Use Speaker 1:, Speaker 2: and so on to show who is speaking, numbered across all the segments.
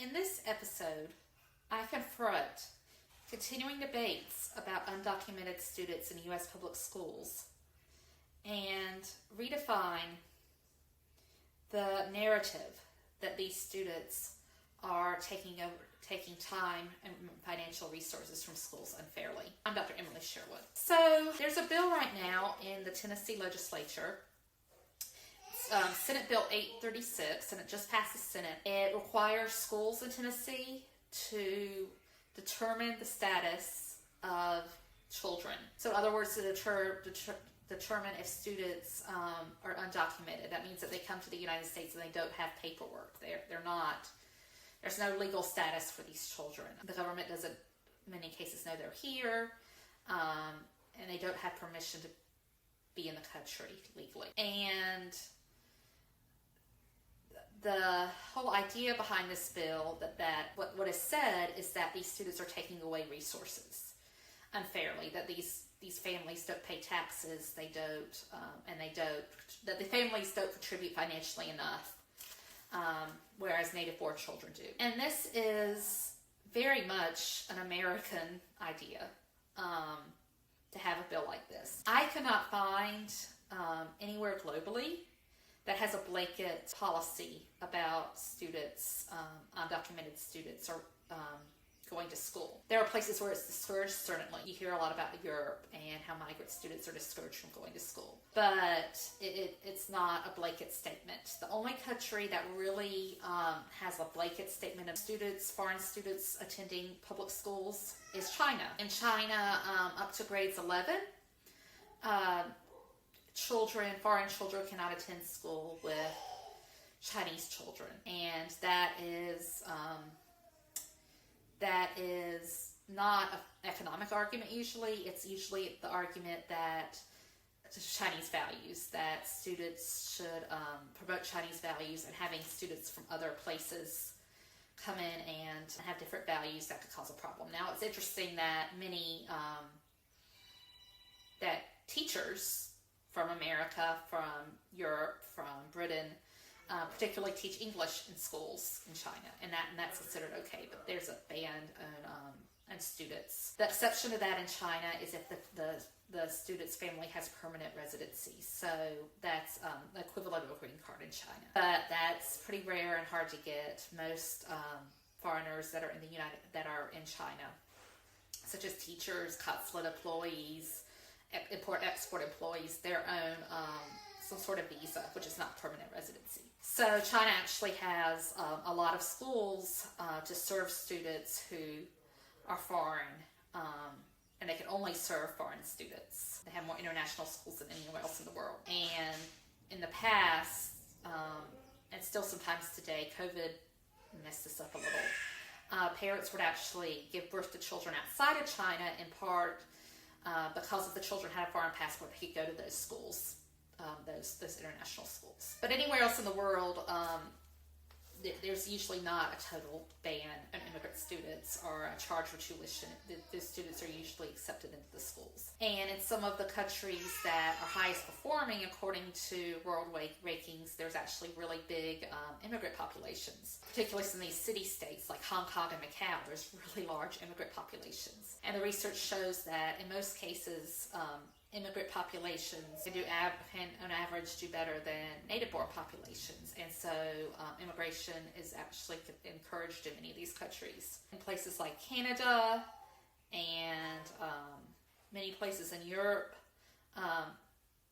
Speaker 1: In this episode, I confront continuing debates about undocumented students in U.S. public schools and redefine the narrative that these students are taking time and financial resources from schools unfairly. I'm Dr. Emily Sherwood. So there's a bill right now in the Tennessee legislature, Senate Bill 836, and it just passed the Senate. It requires schools in Tennessee to determine the status of children. So in other words, to determine if students are undocumented. That means that they come to the United States and they don't have paperwork. They're not. There's no legal status for these children. The government doesn't, in many cases, know they're here, and they don't have permission to be in the country legally. And the whole idea behind this bill, what is said is that these students are taking away resources unfairly, that these families don't pay taxes, that the families don't contribute financially enough, whereas native born children do. And this is very much an American idea, to have a bill like this. I cannot find anywhere globally that has a blanket policy about students, undocumented students, or going to school. There are places where it's discouraged, certainly. You hear a lot about Europe and how migrant students are discouraged from going to school. But it's not a blanket statement. The only country that really has a blanket statement of foreign students attending public schools is China. In China, up to grades 11, foreign children cannot attend school with Chinese children. And that is not an economic argument usually. It's usually the argument that Chinese values, that students should promote Chinese values, and having students from other places come in and have different values that could cause a problem. Now, it's interesting that many that teachers from America, from Europe, from Britain, particularly teach English in schools in China, and that's considered okay. But there's a ban on students. The exception to that in China is if the student's family has permanent residency. So that's the equivalent of a green card in China. But that's pretty rare and hard to get. Most foreigners that are in China, such as teachers, consulate employees, import-export employees, their own some sort of visa, which is not permanent residency. So China actually has a lot of schools to serve students who are foreign, and they can only serve foreign students. They have more international schools than anywhere else in the world. And in the past, and still sometimes today, COVID messed this up a little. Parents would actually give birth to children outside of China, in part because if the children had a foreign passport, they could go to those schools, those international schools. But anywhere else in the world, there's usually not a total ban on immigrant students or a charge for tuition. The students are usually accepted into the schools. And in some of the countries that are highest performing according to world rankings, there's actually really big immigrant populations, particularly in these city-states like Hong Kong and Macau. There's really large immigrant populations. And the research shows that in most cases, immigrant populations can on average do better than native-born populations, and so immigration is actually encouraged in many of these countries. In places like Canada and many places in Europe,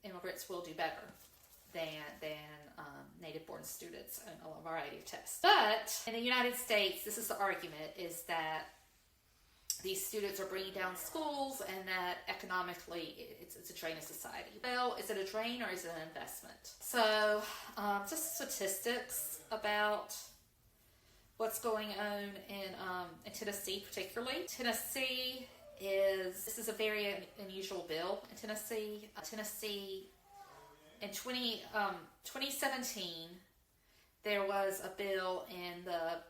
Speaker 1: immigrants will do better than native-born students on a variety of tests. But in the United States, this is the argument, is that these students are bringing down schools, and that economically it's a drain of society. Well, is it a drain or is it an investment? So just statistics about what's going on in Tennessee particularly. This is a very unusual bill in Tennessee. Tennessee, in 2017, there was a bill in the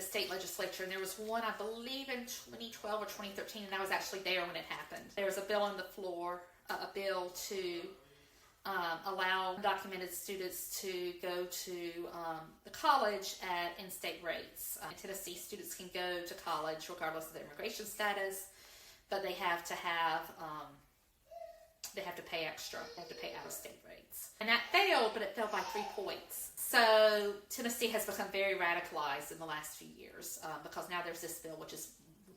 Speaker 1: state legislature, and there was one, I believe, in 2012 or 2013, and I was actually there when it happened. There was a bill on the floor, a bill to allow undocumented students to go to the college at in-state rates. In Tennessee, students can go to college regardless of their immigration status, but they have to pay extra. They have to pay out-of-state rates. And that failed, but it failed by 3 points. So Tennessee has become very radicalized in the last few years because now there's this bill which is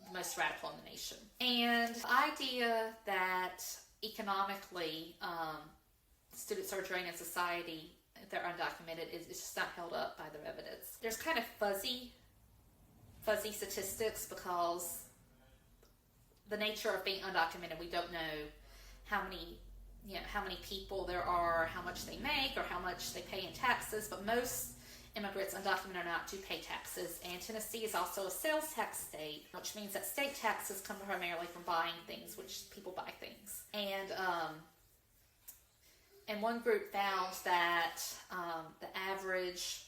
Speaker 1: the most radical in the nation. And the idea that economically students are drained in society if they're undocumented is just not held up by their evidence. There's kind of fuzzy statistics because the nature of being undocumented, we don't know how many people there are, how much they make, or how much they pay in taxes, but most immigrants, undocumented or not, do pay taxes. And Tennessee is also a sales tax state, which means that state taxes come primarily from buying things, which people buy things. And one group found that the average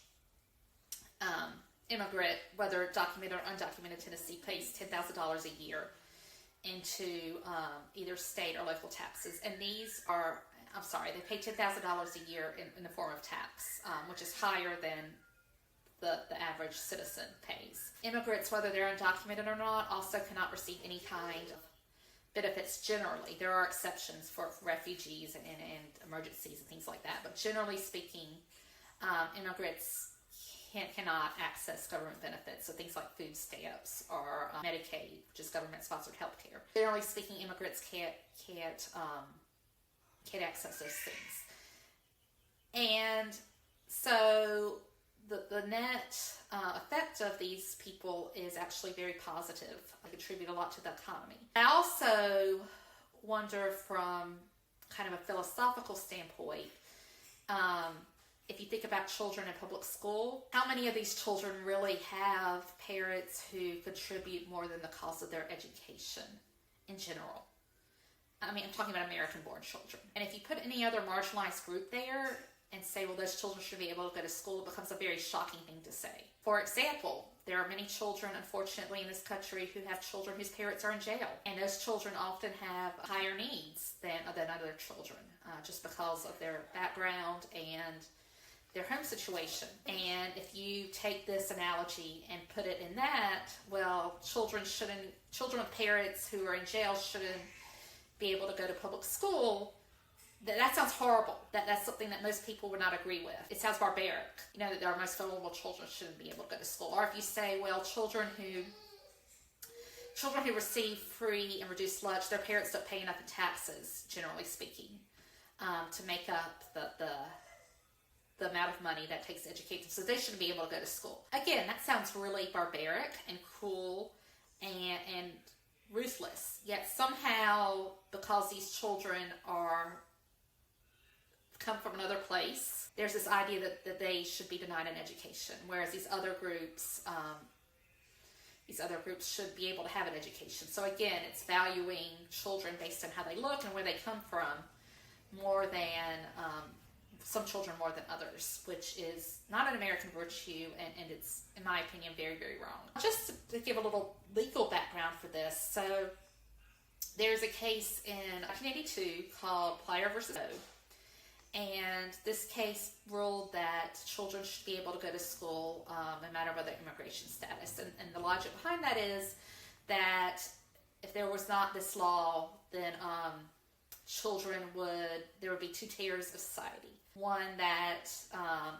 Speaker 1: immigrant, whether documented or undocumented in Tennessee, pays $10,000 a year into either state or local taxes. And these are, they pay $10,000 a year in the form of tax, which is higher than the average citizen pays. Immigrants, whether they're undocumented or not, also cannot receive any kind of benefits generally. There are exceptions for refugees and emergencies and things like that, but generally speaking, immigrants cannot access government benefits, so things like food stamps or Medicaid, which is government-sponsored health care. Generally speaking, immigrants can't access those things. And so the net effect of these people is actually very positive. I contribute a lot to the economy. I also wonder from kind of a philosophical standpoint, if you think about children in public school, how many of these children really have parents who contribute more than the cost of their education in general? I mean, I'm talking about American-born children. And if you put any other marginalized group there and say, well, those children should be able to go to school, it becomes a very shocking thing to say. For example, there are many children, unfortunately, in this country who have children whose parents are in jail. And those children often have higher needs than other children, just because of their background and their home situation. And if you take this analogy and put it in that, well, children with parents who are in jail shouldn't be able to go to public school. That sounds horrible. That's something that most people would not agree with. It sounds barbaric. That our most vulnerable children shouldn't be able to go to school. Or if you say, well, children who receive free and reduced lunch, their parents don't pay enough in taxes, generally speaking, to make up the amount of money that takes to educate them, so they shouldn't be able to go to school. Again, that sounds really barbaric and cruel and ruthless. Yet somehow, because these children come from another place, there's this idea that they should be denied an education, whereas these other groups should be able to have an education. So again, it's valuing children based on how they look and where they come from more than some children more than others, which is not an American virtue, and it's, in my opinion, very, very wrong. Just to give a little legal background for this, so there's a case in 1982 called Plyer v. O, and this case ruled that children should be able to go to school no matter what their immigration status. And the logic behind that is that if there was not this law, then there would be 2 tiers of society. One that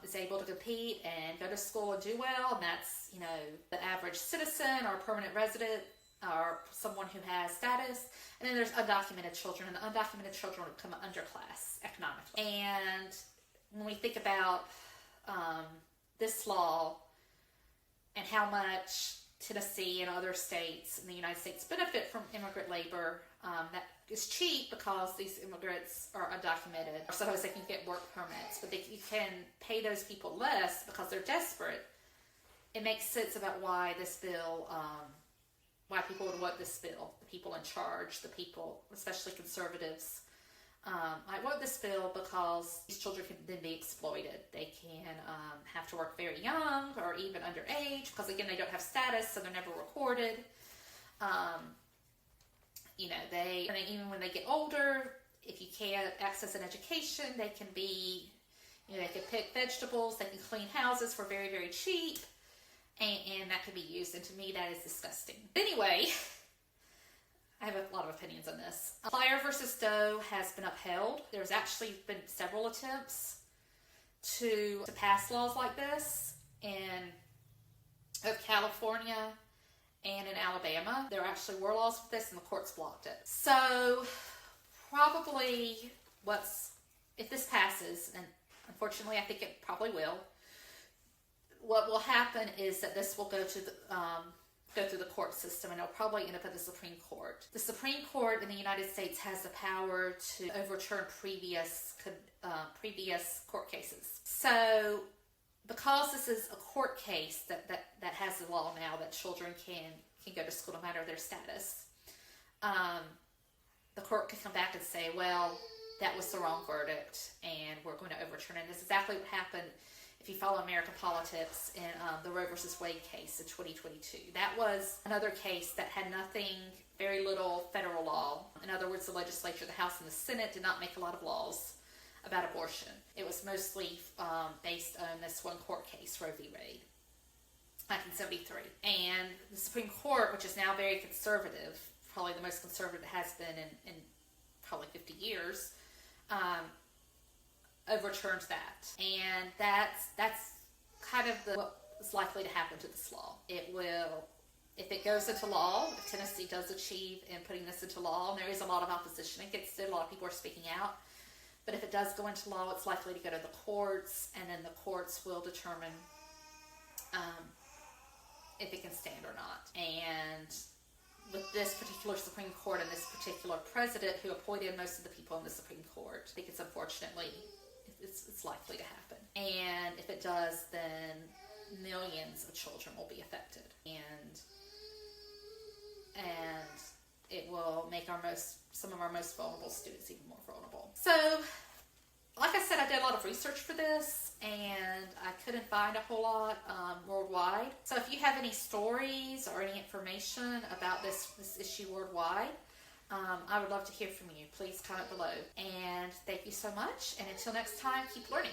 Speaker 1: is able to compete and go to school and do well, and that's, the average citizen or permanent resident or someone who has status. And then there's undocumented children, and the undocumented children would become an underclass economically. And when we think about this law and how much Tennessee and other states in the United States benefit from immigrant labor, that is cheap because these immigrants are undocumented. Sometimes they can get work permits, but you can pay those people less because they're desperate. It makes sense about why this bill, why people would want this bill. The people in charge, the people, especially conservatives, I want this bill because these children can then be exploited. They can have to work very young or even underage because, again, they don't have status, so they're never recorded. Even when they get older, if you can't access an education, they can be, they can pick vegetables, they can clean houses for very, very cheap, and that can be used. And to me, that is disgusting. But anyway, I have a lot of opinions on this. Pryor versus Doe has been upheld. There's actually been several attempts to pass laws like this in both California and in Alabama. There actually were laws for this, and the courts blocked it. So probably if this passes, and unfortunately I think it probably will, what will happen is that this will go through the court system, and it'll probably end up at the Supreme Court. The Supreme Court in the United States has the power to overturn previous court cases. So because this is a court case that has the law now that children can go to school no matter their status, the court can come back and say, well, that was the wrong verdict, and we're going to overturn it. And this is exactly what happened if you follow American politics in the Roe versus Wade case in 2022. That was another case that had very little federal law. In other words, the legislature, the House and the Senate, did not make a lot of laws about abortion. It was mostly based on this one court case, Roe v. Wade, 1973. And the Supreme Court, which is now very conservative, probably the most conservative it has been in probably 50 years, overturned that. And that's kind of what is likely to happen to this law. It will, if it goes into law, if Tennessee does achieve in putting this into law, and there is a lot of opposition against it, a lot of people are speaking out, but if it does go into law, it's likely to go to the courts, and then the courts will determine if it can stand or not. And with this particular Supreme Court and this particular president who appointed most of the people in the Supreme Court, I think it's likely to happen. And if it does, then millions of children will be affected. And it will make some of our most vulnerable students even more vulnerable. So, like I said, I did a lot of research for this, and I couldn't find a whole lot worldwide. So if you have any stories or any information about this issue worldwide, I would love to hear from you. Please comment below. And thank you so much. And until next time, keep learning.